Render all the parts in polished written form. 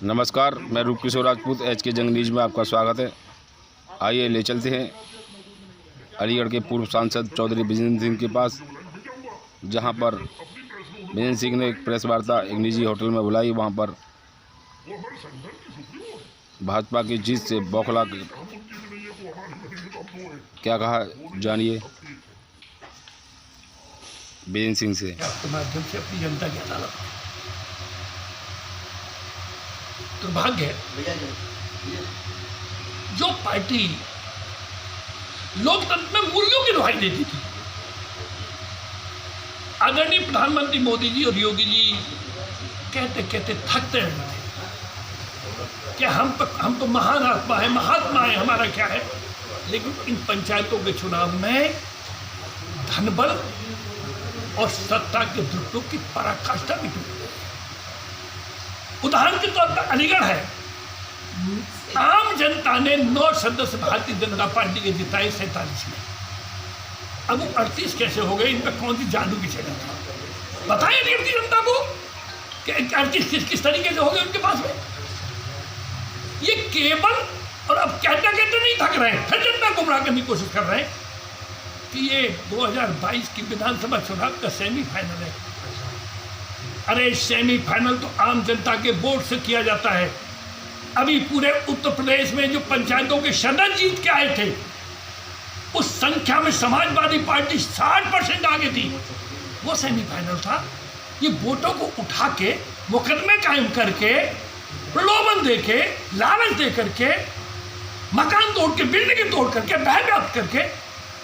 नमस्कार, मैं रूप किशोर राजपूत HK जंग न्यूज में आपका स्वागत है। आइए ले चलते हैं अलीगढ़ के पूर्व सांसद चौधरी विजेंद्र सिंह के पास, जहां पर विजेंद्र सिंह ने एक प्रेस वार्ता एक निजी होटल में बुलाई। वहां पर भाजपा की जीत से बौखला क्या कहा, जानिए विजेंद्र सिंह से। माध्यम से अपनी जनता की अदालत दुर्भाग्य है जो पार्टी लोकतंत्र में मूल्यों की दुहाई देती थी। आदरणीय प्रधानमंत्री मोदी जी और योगी जी कहते कहते थकते रहते थे कि हम तो महान आत्मा है, महात्मा है, हमारा क्या है। लेकिन इन पंचायतों के चुनाव में धनबल और सत्ता के दुरुपयोग की पराकाष्ठा भी टूटी। उदाहरण के तौर पर अलीगढ़ है, आम जनता ने 9 सदस्य भारतीय जनता पार्टी के जिताए 47 में। अब वो 38 कैसे हो गए, इन पर कौन सी जादू की चली थी? बताएं अलीगढ़ की जनता को कि 38 किस तरीके से हो गए उनके पास में। ये केवल, और अब कहते कहते नहीं थक रहे हैं, फिर जनता गुमराह करने की कोशिश कर रहे हैं कि ये 2022 की विधानसभा चुनाव का सेमीफाइनल है। अरे सेमीफाइनल तो आम जनता के वोट से किया जाता है। अभी पूरे उत्तर प्रदेश में जो पंचायतों के सदस्य जीत के आए थे, उस संख्या में समाजवादी पार्टी 60% आगे थी। वो सेमीफाइनल था। ये वोटों को उठा के, मुकदमे कायम करके, प्रलोभन दे के, लालच दे करके, मकान तोड़ के, बिल्डिंग तोड़ करके, बह व्याप्त करके,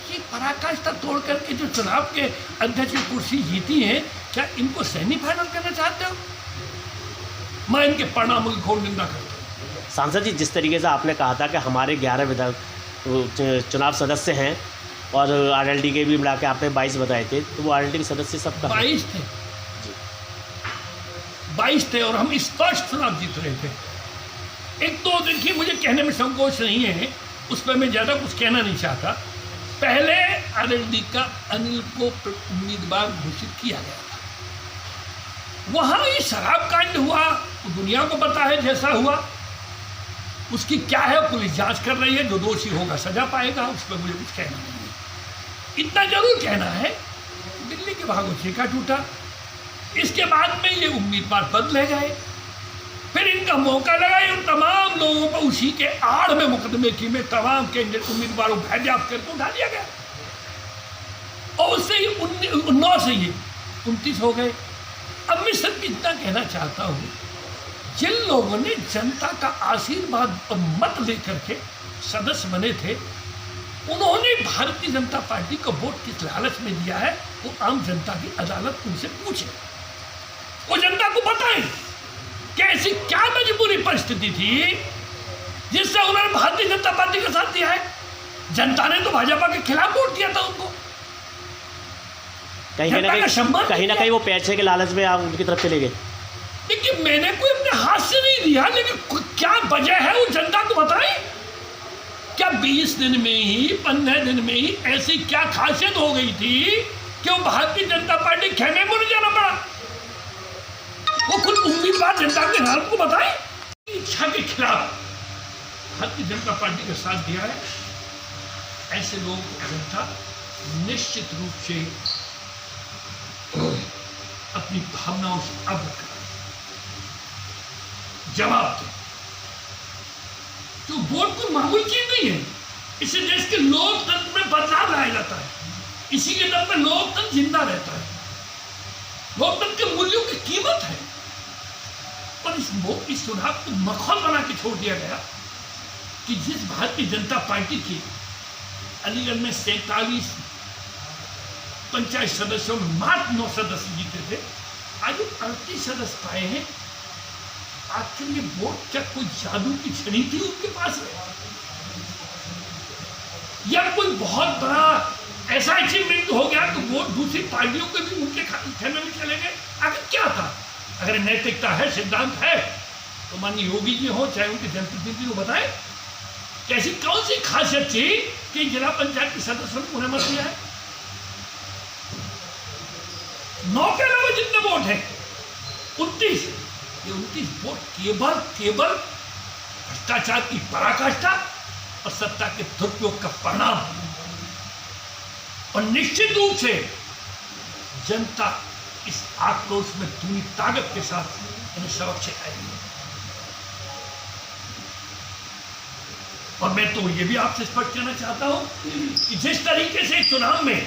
ये पराकाष्ठा तोड़ करके जो चुनाव के अध्यक्ष की कुर्सी जीती है, क्या इनको सेमीफाइनल करना चाहते हो? मैं इनके परिणामों की घोर निंदा करता हूँ। सांसद जी, जिस तरीके से आपने कहा था कि हमारे 11 चुनाव सदस्य हैं और RLD के भी मिला के आपने 22 बताए थे, तो वो RLD के सदस्य सब 22 थे। 22 थे और हम स्पष्ट चुनाव जीत रहे थे। एक तो देखिए, मुझे कहने में संकोच नहीं है, उस पर मैं ज़्यादा कुछ कहना नहीं चाहता। पहले RLD का अनिल को उम्मीदवार घोषित किया गया था। वहाँ ये शराब कांड हुआ, तो दुनिया को पता है जैसा हुआ। उसकी क्या है, पुलिस जांच कर रही है, जो दोषी होगा सजा पाएगा, उस पर मुझे कुछ कहना नहीं है। इतना जरूर कहना है, दिल्ली के भागों ठेका टूटा। इसके बाद में ये उम्मीदवार बदले गए, फिर इनका मौका लगा इन तमाम लोगों को उसी के आड़ में मुकदमे की में तमाम कैंडिडेट उम्मीदवारों को भैजाब करके उठा दिया गया और उससे ही 9 से ये 29 हो गए। अब मैं सिर्फ इतना कहना चाहता हूँ, जिन लोगों ने जनता का आशीर्वाद और मत लेकर के सदस्य बने थे, उन्होंने भारतीय जनता पार्टी को वोट किस लालच में दिया है, वो आम जनता की अदालत उनसे पूछे। वो जनता को बताएं कि ऐसी क्या मजबूरी परिस्थिति थी जिससे उन्होंने भारतीय जनता पार्टी का साथ दिया है। जनता ने तो भाजपा के खिलाफ वोट दिया था उनको। कहीं ना कहीं वो पैसे के लालच में आप उनकी तरफ चले गए। देखिए, मैंने कोई अपने हाथ से नहीं दिया, लेकिन क्या वजह है वो जनता को बताएं। क्या 20 दिन में ही, 15 दिन में ही ऐसी क्या खासियत हो गई थी कि वो भारतीय जनता पार्टी खेमे में नहीं जाना पड़ा? वो खुद उम्मीदवार जनता के हालत को बताएं। इच्छा के खिलाफ भारतीय जनता पार्टी का साथ दिया है, ऐसे लोगों को जनता निश्चित रूप से अपनी भावनाओं से अवगत कराए, जवाब दे। तो वोट कोई मामूली चीज नहीं है। इसे देश के लोकतंत्र में बदलाव लाया जाता है। इसी के दम पे लोकतंत्र जिंदा रहता है। लोकतंत्र के मूल्यों की कीमत है। और इस चुनाव को मखौल बना के छोड़ दिया गया कि जिस भारतीय जनता पार्टी की अलीगढ़ में 47 पंचायत सदस्यों में मात्र 9 सदस्य जीते थे, आज 38 सदस्य पाए हैं। आखिर ये वोट क्या कोई जादू की छड़ी थी उनके पास में, या कोई बहुत बड़ा ऐसा अचीवमेंट हो गया तो वोट दूसरी पार्टियों के भी उनके खेमे में चले गए? आखिर क्या था? अगर नैतिकता है, सिद्धांत है, तो माननीय योगी जी हो चाहे उनके जनप्रतिनिधि को बताएं कि ऐसी कौन सी खासियत थी कि जिला पंचायत के सदस्यों ने उन्हें मत दिया है। 9 के अलावा जितने वोट हैं 29 कि उनकी वोट केवल भ्रष्टाचार की पराकाष्ठा और सत्ता के दुरुपयोग का परिणाम, और निश्चित रूप से जनता इस आक्रोश में पूरी ताकत के साथ इन्हें सबक सिखाएगी। और मैं तो ये भी आपसे स्पष्ट करना चाहता हूं कि जिस तरीके से चुनाव में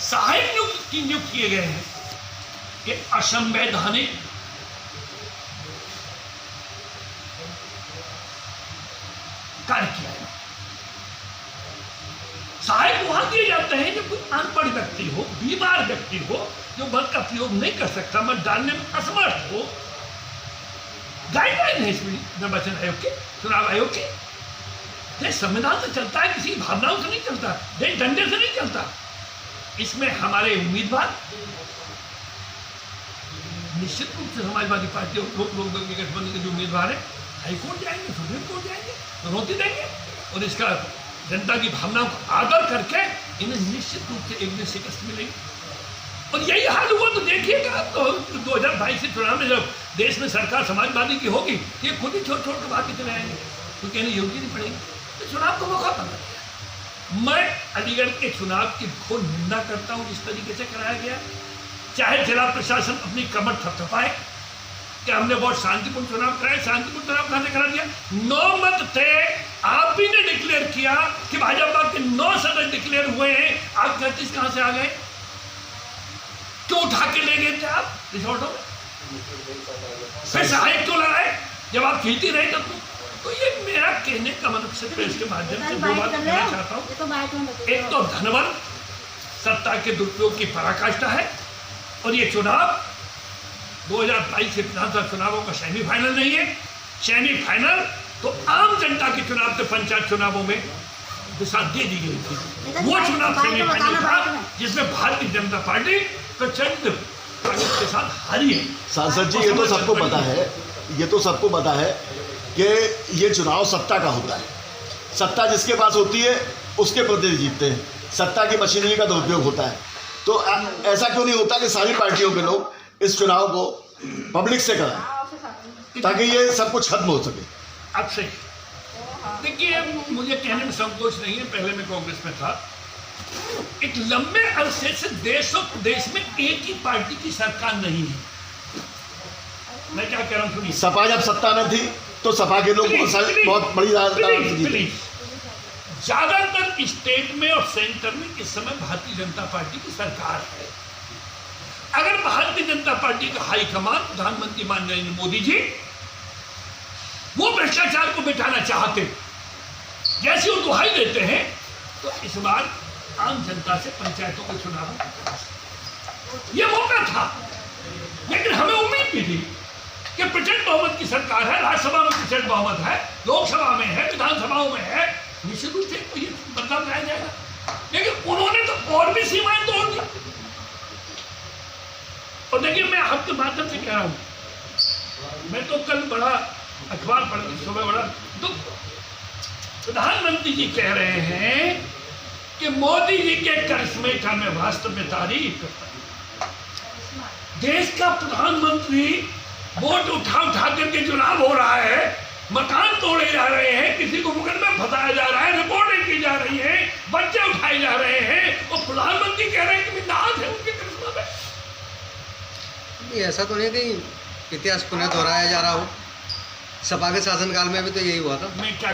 सहायक नियुक्त किए गए हैं, ये असंवैधानिक, कार्य किया है। सहायक वहां दिए जाते हैं जब कोई अनपढ़ व्यक्ति हो, बीमार व्यक्ति हो, जो मत का प्रयोग नहीं कर सकता, मत डालने में असमर्थ हो। गाइडलाइन है इसमें निर्वाचन आयोग के, चुनाव आयोग के। देश संविधान से चलता है, किसी भावनाओं से नहीं चलता, देश डंडे से नहीं चलता। इसमें हमारे उम्मीदवार निश्चित रूप से समाजवादी पार्टी और लोक गठबंधन के जो उम्मीदवार है, हाईकोर्ट जाएंगे, सुप्रीम कोर्ट जाएंगे, चुनौती देंगे, और इसका जनता की भावनाओं को आदर करके इन्हें निश्चित रूप से एक दिन शिकस्त मिलेगी। और यही हाल हुआ तो देखिएगा, तो 2022 के चुनाव में जब देश में सरकार समाजवादी की होगी, ये खुद ही छोड़ के भाग के चले आएंगे, क्योंकि इन्हें योग्य नहीं पड़ेगी। तो चुनाव का मौका बन गया। मैं अलीगढ़ के चुनाव की घोर निंदा करता हूं, जिस तरीके से कराया गया। चाहे जिला प्रशासन अपनी कमर थपथपाए कि हमने बहुत शांतिपूर्ण चुनाव कराया, शांतिपूर्ण चुनाव कहां से करा दिया? 9 मत थे, आप भी ने डिक्लेयर किया कि भाजपा के 9 सदस्य डिक्लेयर हुए हैं, आप 33 कहां से आ गए? क्यों उठा के ले गए थे आप रिसोर्टों में? फिर सहायक क्यों लगाए जब आप खींचती रहे तब? तो ये मेरा कहने का मतलब से प्रेस के माध्यम से 2 बात कहना चाहता हूँ। एक तो धनबल सत्ता के दुरुपयोग की पराकाष्ठा है, और ये चुनाव 2022 के विधानसभा चुनावों का सेमीफाइनल नहीं है। सेमीफाइनल तो आम जनता के चुनाव से पंचायत चुनावों में दिशा दे दी गई थी। वो चुनाव सेमीफाइनल था जिसमें भारतीय जनता पार्टी प्रचंड ताकत के साथ हारी है। सांसद जी, ये तो सबको पता है कि ये चुनाव सत्ता का होता है। सत्ता जिसके पास होती है उसके प्रतिनिधि जीतते हैं। सत्ता की मशीनरी का दुरुपयोग होता है। तो ऐसा क्यों नहीं होता कि सारी पार्टियों के लोग इस चुनाव को पब्लिक से कराएं, ताकि ये सब कुछ खत्म हो सके। अब सही देखिए, मुझे कहने में संकोच नहीं है, पहले मैं कांग्रेस में था। एक लंबे अरसे से देश और प्रदेश में एक ही पार्टी की सरकार नहीं है। मैं क्या कह रहा हूँ सुनिए। सपा जब सत्ता में थी तो सपा के लोग बहुत बड़ी राजनीति। ज्यादातर स्टेट में और सेंटर में इस समय भारतीय जनता पार्टी की सरकार है। अगर भारतीय जनता पार्टी का हाईकमान प्रधानमंत्री माननीय नरेंद्र मोदी जी वो भ्रष्टाचार को मिटाना चाहते, जैसे वो दुहाई देते हैं, तो इस बार आम जनता से पंचायतों के चुनाव ये मौका था। लेकिन हमें उम्मीद भी थी कि प्रचंड बहुमत की सरकार है, राज्यसभा में प्रचंड बहुमत है, लोकसभा में है, विधानसभाओं में है, निश्चित रूप से ये बदलाव लाया जाएगा। लेकिन उन्होंने तो और भी सीमाएं तोड़ दी। और देखिए, मैं आपके माध्यम से कह रहा हूं, मैं तो कल बड़ा अखबार पढ़ के सुबह बड़ा दुख, प्रधानमंत्री जी कह रहे हैं कि मोदी जी के करिश्मे का मैं वास्तव में तारीफ करता हूं। देश का प्रधानमंत्री वोट उठा करके चुनाव हो रहा है, मकान तोड़े जा रहे हैं, किसी को मुकदमे में फंसाया जा रहा है, रिपोर्टें की जा रही है, बच्चे उठाए जा रहे हैं, और प्रधानमंत्री कह रहे हैं कि नाज है उनके करिश्मा में। ऐसा तो नहीं कि इतिहास पुनः दोहराया जा रहा हो। सपा के शासनकाल में भी तो यही हुआ था। मैं क्या